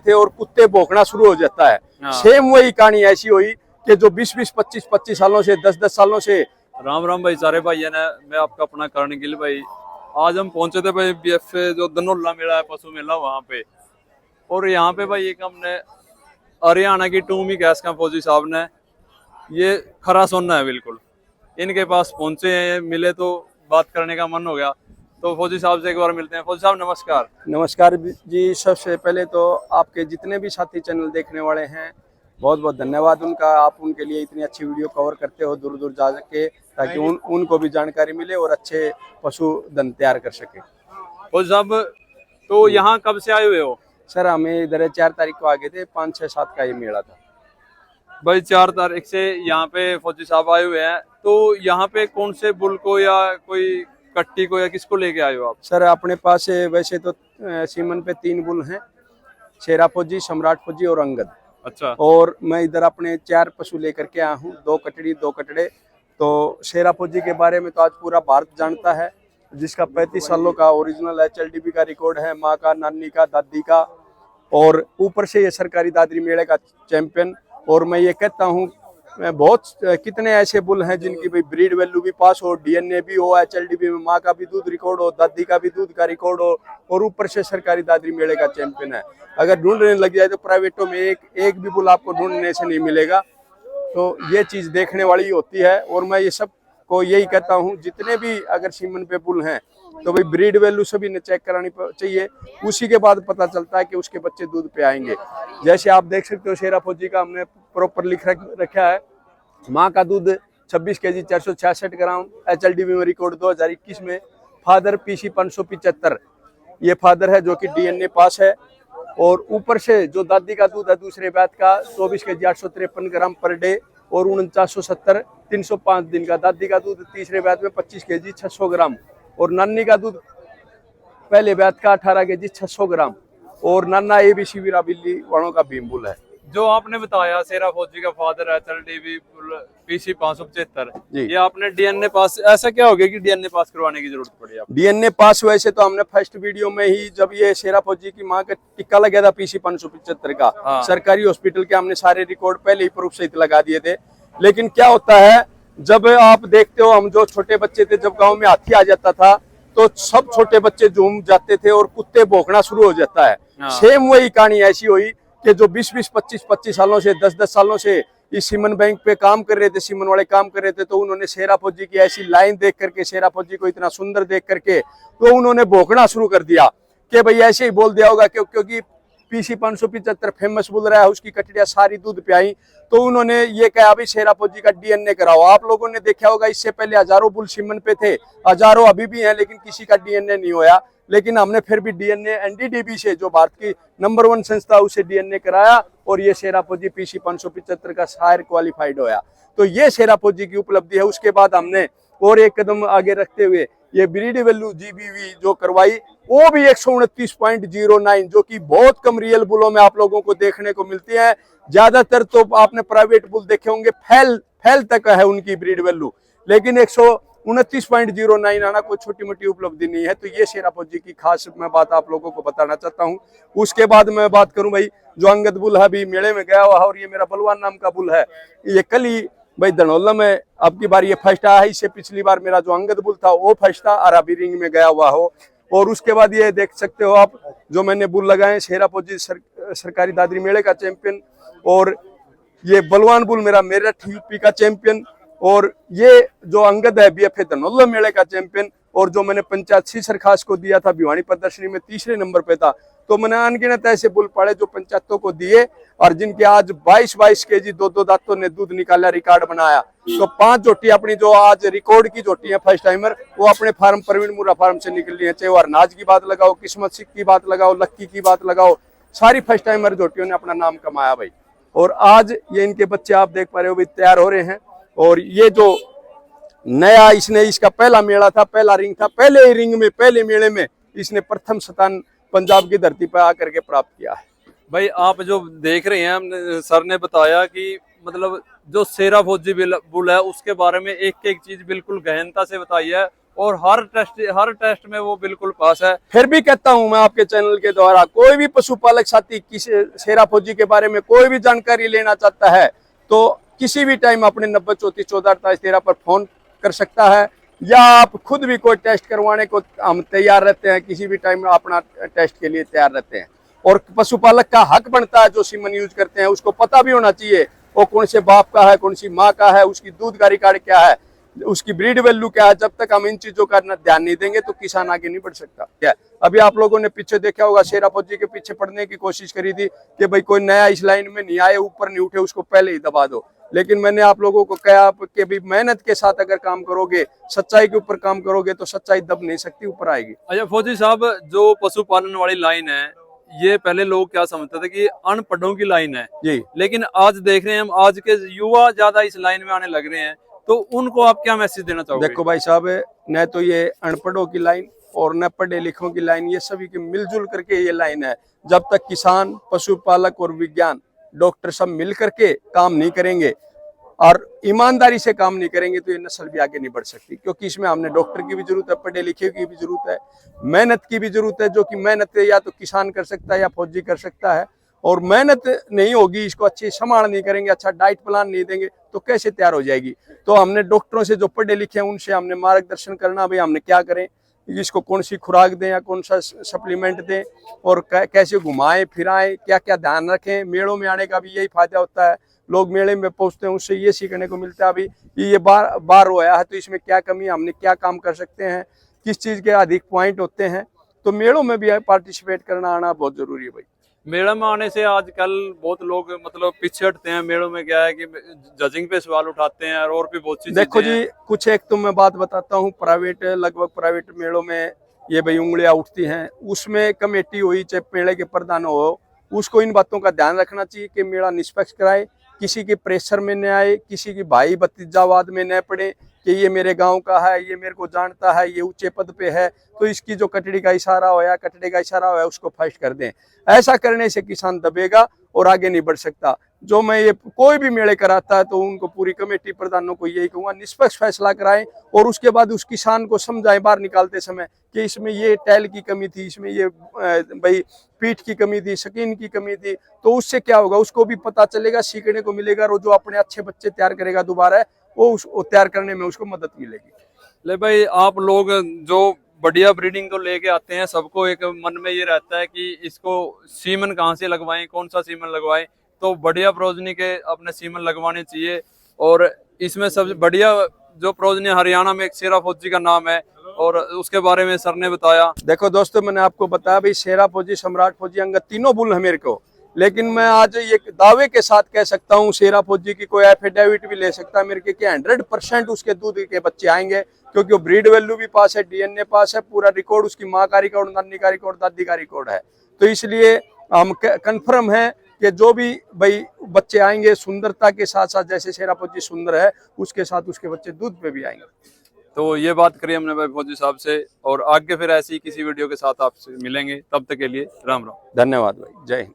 थे और कुत्ते भौंकना शुरू हो जाता है। सेम वही कहानी ऐसी हुई कि जो 20-20, 25-25 सालों से 10-10 सालों से। राम राम भाई सारे भाई है ना, मैं आपका अपना करण गिल भाई। आज हम पहुंचे थे भाई BFA जो धनौल्ला मेला है, पशु मेला, वहां पे। और यहाँ पे भाई एक हमने हरियाणा की टूमी गैस का फौजी साहब ने, ये खरा सोना है बिल्कुल, इनके पास पहुंचे हैं, मिले तो बात करने का मन हो गया। तो फौजी साहब से एक बार मिलते हैं। फौजी साहब नमस्कार। नमस्कार जी। सबसे पहले तो आपके जितने भी साथी चैनल देखने वाले हैं, बहुत बहुत धन्यवाद उनका। आप उनके लिए इतनी अच्छी वीडियो कवर करते हो दूर दूर जा के, ताकि उनको भी जानकारी मिले और अच्छे पशुधन तैयार कर सके। फौजी साहब तो यहाँ कब से आए हुए हो? सर हमें इधर 4 तारीख को आ गए थे, 5, 6, 7 का ये मेला था भाई। 4 तारीख से यहाँ पे फौजी साहब आए हुए हैं। तो यहाँ पे कौन से बुल को या कोई कट्टी को या किसको लेके आए हो आप? सर अपने पास वैसे तो सीमन पे 3 बुल हैं, शेरा फौजी, सम्राट फौजी और अंगद। अच्छा। और मैं इधर अपने 4 पशु लेकर के आया हूँ, 2 कटड़ी 2 कटड़े। तो शेरा फौजी के बारे में तो आज पूरा भारत जानता है, जिसका 35 सालों का ओरिजिनल HLDB का रिकॉर्ड है, माँ का, नानी का, दादी का। और ऊपर से ये सरकारी दादरी मेले का चैंपियन। और मैं ये कहता हूँ, बहुत कितने ऐसे बुल हैं जिनकी भाई ब्रीड वैल्यू भी पास हो, DNA भी हो, HLDB में माँ का भी दूध रिकॉर्ड हो, दादी का भी दूध का रिकॉर्ड हो, और ऊपर से सरकारी दादरी मेले का चैंपियन है। अगर ढूंढने लग जाए तो प्राइवेटों में एक भी बुल आपको ढूंढने से नहीं मिलेगा। तो ये चीज देखने वाली होती है। और मैं ये सब को यही कहता हूँ, जितने भी अगर सीमन पे बुल हैं तो भाई ब्रीड वैल्यू सभी ने चेक करानी चाहिए। उसी के बाद पता चलता है कि उसके बच्चे दूध पे आएंगे। जैसे आप देख सकते हो, शेरा फौजी का हमने प्रॉपर लिख रखा है। माँ का दूध 26 kg 466 ग्राम, HLDB में रिकॉर्ड 2021 में। फादर PC 575, ये फादर है जो कि DNA पास है। और ऊपर से जो दादी का दूध है दूसरे बैच का 24 kg 853 ग्राम पर डे और 4970 305 दिन का। दादी का दूध तीसरे बैच में 25 kg 600 ग्राम और नानी का दूध पहले बैच का 18 kg 600 ग्राम। और नाना ABC वीरा बिल्ली वालों का भीमबुल है। जो आपने बताया शेरा फौजी का फादर HLDB PC 575, ये आपने DNA पास, ऐसा क्या हो गया कि DNA पास करवाने की जरूरत पड़ी आपको? DNA पास वैसे तो हमने फर्स्ट वीडियो में ही, जब ये शेरा फौजी की माँ का टिक्का लगा था PC 575 का, सरकारी हॉस्पिटल के हमने सारे रिकॉर्ड पहले ही प्रूफ सहित लगा दिए थे। लेकिन क्या होता है, जब आप देखते हो, हम जो छोटे बच्चे थे, जब गाँव में हाथी आ जाता था तो सब छोटे बच्चे झूम जाते थे और कुत्ते भौंकना शुरू हो जाता है। सेम वही कहानी ऐसी हुई कि जो 20-20, 25-25 सालों से 10-10 सालों से इस सीमन बैंक पे काम कर रहे थे, सीमन वाले काम कर रहे थे, तो उन्होंने शेरा फौजी की ऐसी लाइन देख करके, शेरा फौजी को इतना सुंदर देख करके, तो उन्होंने भौंकना शुरू कर दिया कि भाई ऐसे ही बोल दिया होगा क्योंकि PC 575 फेमस बुल रहा है, उसकी कटड़ियां सारी दूध पे आई। तो उन्होंने ये कहा भाई शेरा फौजी का DNA कराओ। आप लोगों ने देखा होगा, इससे पहले हजारों बुल सीमन पे थे, हजारों अभी भी हैं, लेकिन किसी का DNA नहीं होया। लेकिन हमने फिर भी DNA NDDB से, जो भारत की नंबर 1 संस्था, उसे DNA कराया और ये शेरा फौजी PC 575 का शायर क्वालिफाइड होया। तो ये शेरा फौजी की उपलब्धि है। उसके बाद हमने और एक कदम आगे रखते हुए ये ब्रीड वैल्यू GBV जो करवाई, वो भी 129.09, जो कि बहुत कम रियल बुलों में आप लोगों को देखने को मिलती है। ज्यादातर तो आपने प्राइवेट बुल देखे होंगे, फैल तक है उनकी ब्रीड वैल्यू, लेकिन 129.09 आना कोई छोटी मोटी उपलब्धि नहीं है। तो ये शेरा फौजी की खास मैं बात आप लोगों को बताना चाहता हूँ। उसके बाद मैं बात करूं भाई, जो अंगद बुल है, अभी मेले में गया हुआ है, और ये मेरा बलवान नाम का बुल है। ये कल ही भाई धनौल्ला में अब की बार ये फर्स्ट आया है। इससे पिछली बार मेरा जो अंगद बुल था वो फर्स्ट था, अरबी रिंग में गया हुआ हो। और उसके बाद ये देख सकते हो आप, जो मैंने बुल लगाए, शेरा फौजी सरकारी दादरी मेले का चैंपियन, और ये बलवान बुल मेरा मेरठ UP का चैंपियन, और ये जो अंगद है BFA धनौल्ला मेले का चैंपियन। और जो मैंने पंचायत सीसर खास को दिया था भिवानी प्रदर्शनी में, 3रे नंबर पे था। तो मैंने अनगिनत ऐसे बुल पाड़े जो पंचायतों को दिए, और जिनके आज 22-22 kg 2-2 दांतों ने दूध निकाला, रिकॉर्ड बनाया। तो 5 जोटी अपनी जो आज रिकॉर्ड की जोटी है फर्स्ट टाइमर, वो अपने फार्म प्रवीण मुरा फार्म से निकली है। चाहे वो अरनाज की बात लगाओ, किस्मत सिख की बात लगाओ, लक्की की बात लगाओ, सारी फर्स्ट टाइमर जोटियों ने अपना नाम कमाया भाई। और आज ये इनके बच्चे आप देख पा रहे हो भाई, तैयार हो रहे हैं। और ये जो नया इसका पहला मेला था, पहला रिंग था, पहले ही रिंग में, पहले मेले में इसने प्रथम स्थान पंजाब की धरती पर आकर के प्राप्त किया है। भाई आप जो देख रहे हैं, सर ने बताया कि मतलब जो शेरा फौजी बुल है उसके बारे में एक एक चीज बिल्कुल गहनता से बताई है। और हर टेस्ट में वो बिल्कुल पास है। फिर भी कहता हूं मैं आपके चैनल के द्वारा, कोई भी पशुपालक साथी किसी शेरा फौजी के बारे में कोई भी जानकारी लेना चाहता है तो किसी भी टाइम अपने 90 34 14 48 13 पर फोन कर सकता है, या आप खुद भी कोई टेस्ट करवाने को हम तैयार रहते हैं, किसी भी टाइम अपना टेस्ट के लिए तैयार रहते हैं। और पशुपालक का हक बनता है, जो सीमन यूज करते हैं उसको पता भी होना चाहिए वो कौन से बाप का है, कौन सी माँ का है, उसकी दूध का रिकॉर्ड क्या है, उसकी ब्रीड वैल्यू क्या है। जब तक हम इन चीजों का ध्यान नहीं देंगे तो किसान आगे नहीं बढ़ सकता। क्या अभी आप लोगों ने पीछे देखा होगा, शेरा फौजी के पीछे पड़ने की कोशिश करी थी कि भाई कोई नया इस लाइन में नहीं आए, ऊपर नहीं उठे, उसको पहले ही दबा दो। लेकिन मैंने आप लोगों को कहा कि भाई मेहनत के साथ अगर काम करोगे, सच्चाई के ऊपर काम करोगे तो सच्चाई दब नहीं सकती, ऊपर आएगी। अच्छा फौजी साहब, जो पशुपालन वाली लाइन है ये पहले लोग क्या समझते थे कि अनपढ़ों की लाइन है जी, लेकिन आज देख रहे हैं हम आज के युवा ज्यादा इस लाइन में आने लग रहे हैं, तो उनको आप क्या मैसेज देना चाहोगे? देखो भाई साहब, न तो ये अनपढ़ों की लाइन और न पढ़े लिखों की लाइन, ये सभी की मिलजुल करके ये लाइन है। जब तक किसान, पशुपालक और विज्ञान, डॉक्टर सब मिल करके काम नहीं करेंगे और ईमानदारी से काम नहीं करेंगे तो ये नस्ल भी आगे नहीं बढ़ सकती। क्योंकि इसमें हमने डॉक्टर की भी जरूरत है, पढ़े लिखे की भी जरूरत है, मेहनत की भी जरूरत है, जो कि मेहनत या तो किसान कर सकता है या फौजी कर सकता है। और मेहनत नहीं होगी, इसको अच्छी संभाल नहीं करेंगे, अच्छा डाइट प्लान नहीं देंगे तो कैसे तैयार हो जाएगी। तो हमने डॉक्टरों से जो पढ़े लिखे हैं उनसे हमने मार्गदर्शन करना, भाई हमने क्या करें, इसको कौन सी खुराक दें या कौन सा सप्लीमेंट दें और कैसे घुमाएं फिराएं, क्या क्या ध्यान रखें। मेलों में आने का भी यही फायदा होता है, लोग मेले में पहुंचते हैं उससे ये सीखने को मिलता है, अभी ये बार रोया है तो इसमें क्या कमी, हमने क्या काम कर सकते हैं, किस चीज़ के अधिक पॉइंट होते हैं। तो मेलों में भी पार्टिसिपेट करना आना बहुत जरूरी है भाई। मेले में आने से आजकल बहुत लोग मतलब पीछे हटते हैं। मेलों में क्या है कि जजिंग पे सवाल उठाते हैं और भी बहुत सी देखो जी, कुछ एक तो मैं बात बताता हूँ, प्राइवेट लगभग प्राइवेट मेलों में ये भाई उंगलियां उठती हैं, उसमें कमेटी हुई चाहे मेले के प्रधान हो, उसको इन बातों का ध्यान रखना चाहिए कि मेला निष्पक्ष कराए, किसी के प्रेशर में न आए, किसी की भाई भतीजावाद में न पड़े कि ये मेरे गांव का है, ये मेरे को जानता है, ये ऊंचे पद पे है तो इसकी जो कटड़ी का इशारा होया, कटड़े का इशारा होया उसको फर्स्ट कर दें। ऐसा करने से किसान दबेगा और आगे नहीं बढ़ सकता। जो मैं ये कोई भी मेले कराता है तो उनको पूरी कमेटी प्रधानों को यही कहूँगा, निष्पक्ष फैसला कराएं और उसके बाद उस किसान को समझाएं बाहर निकालते समय कि इसमें ये टैल की कमी थी, इसमें ये भाई पीठ की कमी थी, स्किन की कमी थी। तो उससे क्या होगा, उसको भी पता चलेगा, सीखने को मिलेगा और जो अपने अच्छे बच्चे तैयार करेगा दोबारा वो तैयार करने में उसको मदद मिलेगी। ले भाई, आप लोग जो बढ़िया ब्रीडिंग को लेके आते हैं, सबको एक मन में ये रहता है कि इसको सीमन कहाँ से लगवाएं, कौन सा सीमन लगवाएं, तो बढ़िया प्रोजनी के अपने सीमन लगवाने चाहिए। और इसमें सबसे बढ़िया जो प्रोजनी हरियाणा में एक शेरा फौजी का नाम है और उसके बारे में सर ने बताया। देखो दोस्तों, मैंने आपको बताया भाई शेरा फौजी, सम्राट फौजी, अंगद तीनों बुल है मेरे को, लेकिन मैं आज ये दावे के साथ कह सकता हूँ शेरा फौजी की कोई एफिडेविट भी ले सकता है मेरे के 100% उसके दूध के बच्चे आएंगे, क्योंकि वो ब्रीड वैल्यू भी पास है, डीएनए पास है, पूरा रिकॉर्ड उसकी माँ का रिकॉर्ड, नानी का रिकॉर्ड, दादी का रिकॉर्ड है। तो इसलिए हम कंफर्म है कि जो भी भाई बच्चे आएंगे सुंदरता के साथ साथ, जैसे शेरा फौजी सुंदर है उसके साथ उसके बच्चे दूध पे भी आएंगे। तो ये बात करी हमने भाई फौजी साहब से, और आगे फिर ऐसी किसी वीडियो के साथ आपसे मिलेंगे, तब तक के लिए राम राम। धन्यवाद भाई, जय हिंद।